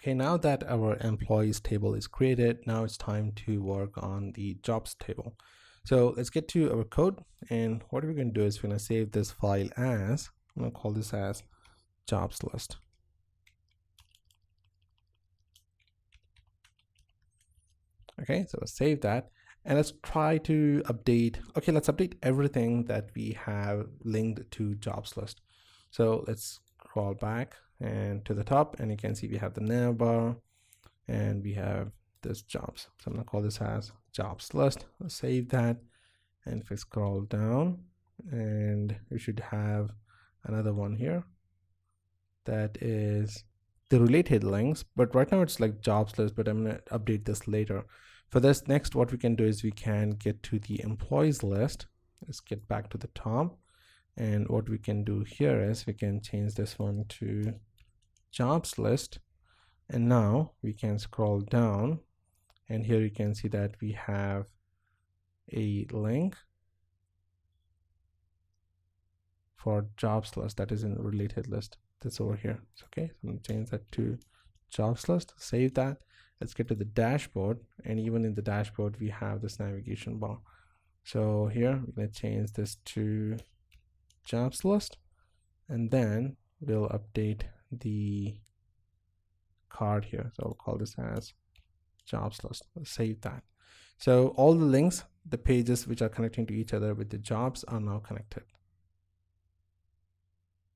Okay, now that our employees table is created, now it's time to work on the jobs table. So let's get to our code, and what we're going to do is we're going to save this file as, I'm going to call this as jobs list. Okay, so let's save that and let's try to update. Okay, let's update everything that we have linked to jobs list. So let's scroll back and to the top, and you can see we have the navbar and we have this jobs. So I'm gonna call this as jobs list. Let's save that, and if we scroll down, and we should have another one here that is the related links, but right now it's like jobs list, but I'm gonna update this later. For this next, what we can do is we can get to the employees list. Let's get back to the top, and what we can do here is we can change this one to jobs list, and now we can scroll down, and here you can see that we have a link for jobs list that is in related list that's over here. It's okay, so I'm gonna change that to jobs list, save that. Let's get to the dashboard, and even in the dashboard we have this navigation bar. So here we're going to change this to jobs list, and then we'll update the card here. So I'll call this as jobs list. Let's save that. So all the links, the pages which are connecting to each other with the jobs are now connected.